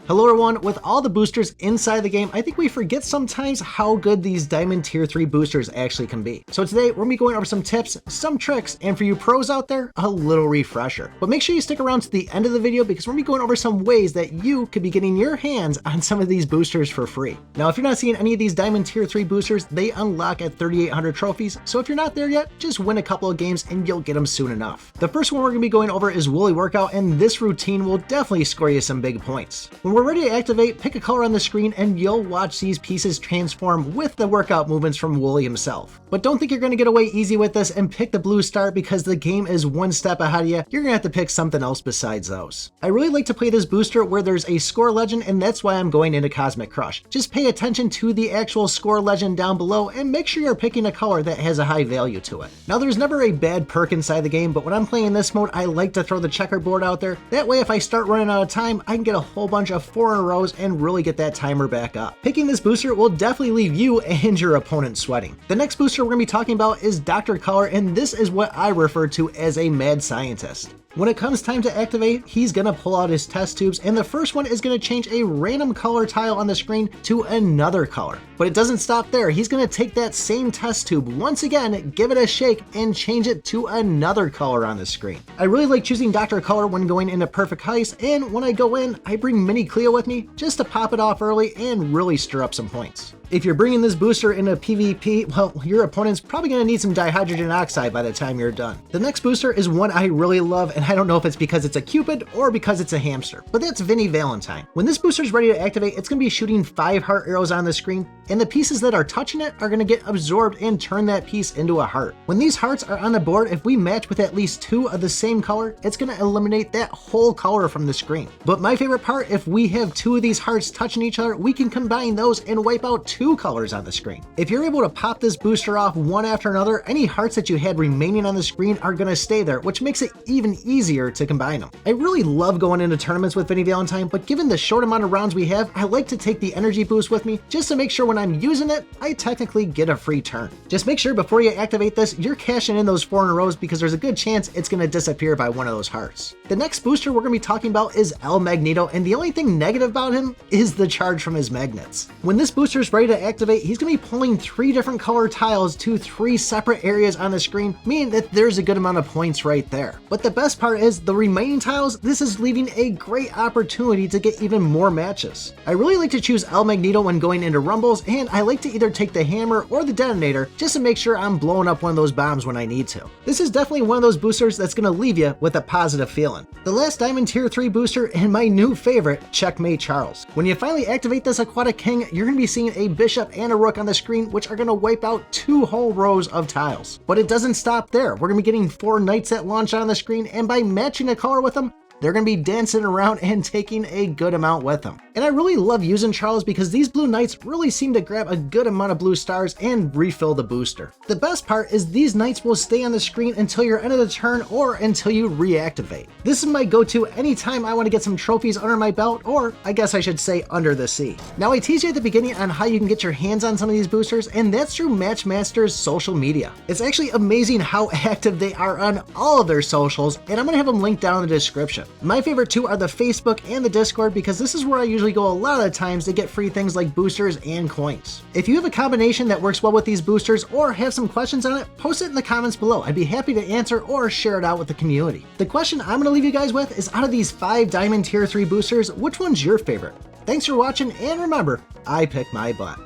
Hello everyone, with all the boosters inside the game, I think we forget sometimes how good these Diamond Tier 3 boosters actually can be. So today, we're going to be going over some tips, some tricks, and for you pros out there, a little refresher. But make sure you stick around to the end of the video because we're going to be going over some ways that you could be getting your hands on some of these boosters for free. Now, if you're not seeing any of these Diamond Tier 3 boosters, they unlock at 3,800 trophies, so if you're not there yet, just win a couple of games and you'll get them soon enough. The first one we're going to be going over is Woolly Workout, and this routine will definitely score you some big points. When we're ready to activate, pick a color on the screen and you'll watch these pieces transform with the workout movements from Woolly himself. But don't think you're going to get away easy with this and pick the blue star because the game is one step ahead of you. You're going to have to pick something else besides those. I really like to play this booster where there's a score legend, and that's why I'm going into Cosmic Crush. Just pay attention to the actual score legend down below and make sure you're picking a color that has a high value to it. Now, there's never a bad perk inside the game, but when I'm playing this mode, I like to throw the checkerboard out there. That way, if I start running out of time, I can get a whole bunch of 4 in a rows and really get that timer back up. Picking this booster will definitely leave you and your opponent sweating. The next booster we're going to be talking about is Dr. Color, and this is what I refer to as a mad scientist. When it comes time to activate, he's going to pull out his test tubes, and the first one is going to change a random color tile on the screen to another color. But it doesn't stop there. He's going to take that same test tube once again, give it a shake, and change it to another color on the screen. I really like choosing Dr. Color when going into Perfect Heist, and when I go in, I bring Mini Cleo with me just to pop it off early and really stir up some points. If you're bringing this booster into PvP, well, your opponent's probably going to need some dihydrogen oxide by the time you're done. The next booster is one I really love, and I don't know if it's because it's a Cupid or because it's a hamster, but that's Vinnie Valentine. When this booster is ready to activate, it's going to be shooting 5 heart arrows on the screen, and the pieces that are touching it are going to get absorbed and turn that piece into a heart. When these hearts are on the board, if we match with at least 2 of the same color, it's going to eliminate that whole color from the screen. But my favorite part, if we have 2 of these hearts touching each other, we can combine those and wipe out 2 colors on the screen. If you're able to pop this booster off one after another, any hearts that you had remaining on the screen are going to stay there, which makes it even easier to combine them. I really love going into tournaments with Vinnie Valentine, but given the short amount of rounds we have, I like to take the energy boost with me just to make sure when I'm using it, I technically get a free turn. Just make sure before you activate this, you're cashing in those 4 in a rows because there's a good chance it's going to disappear by one of those hearts. The next booster we're going to be talking about is Magneto, and the only thing negative about him is the charge from his magnets. When this booster is ready to activate, he's going to be pulling 3 different color tiles to 3 separate areas on the screen, meaning that there's a good amount of points right there. But the best part is the remaining tiles, this is leaving a great opportunity to get even more matches. I really like to choose Magneto when going into rumbles, and I like to either take the hammer or the detonator just to make sure I'm blowing up one of those bombs when I need to. This is definitely one of those boosters that's going to leave you with a positive feeling. The last Diamond Tier 3 booster, and my new favorite, Checkmate Charles. When you finally activate this Aquatic King, you're going to be seeing a bishop and a rook on the screen, which are going to wipe out 2 whole rows of tiles. But it doesn't stop there. We're going to be getting 4 knights that launch on the screen, and by matching a color with them, they're going to be dancing around and taking a good amount with them. And I really love using Charles because these blue knights really seem to grab a good amount of blue stars and refill the booster. The best part is these knights will stay on the screen until your end of the turn or until you reactivate. This is my go-to anytime I want to get some trophies under my belt, or I guess I should say under the sea. Now, I teased you at the beginning on how you can get your hands on some of these boosters, and that's through Matchmaster's social media. It's actually amazing how active they are on all of their socials, and I'm going to have them linked down in the description. My favorite 2 are the Facebook and the Discord because this is where I usually go a lot of the times to get free things like boosters and coins. If you have a combination that works well with these boosters or have some questions on it, post it in the comments below. I'd be happy to answer or share it out with the community. The question I'm going to leave you guys with is, out of these 5 Diamond Tier 3 boosters, which one's your favorite? Thanks for watching, and remember, I pick my butt.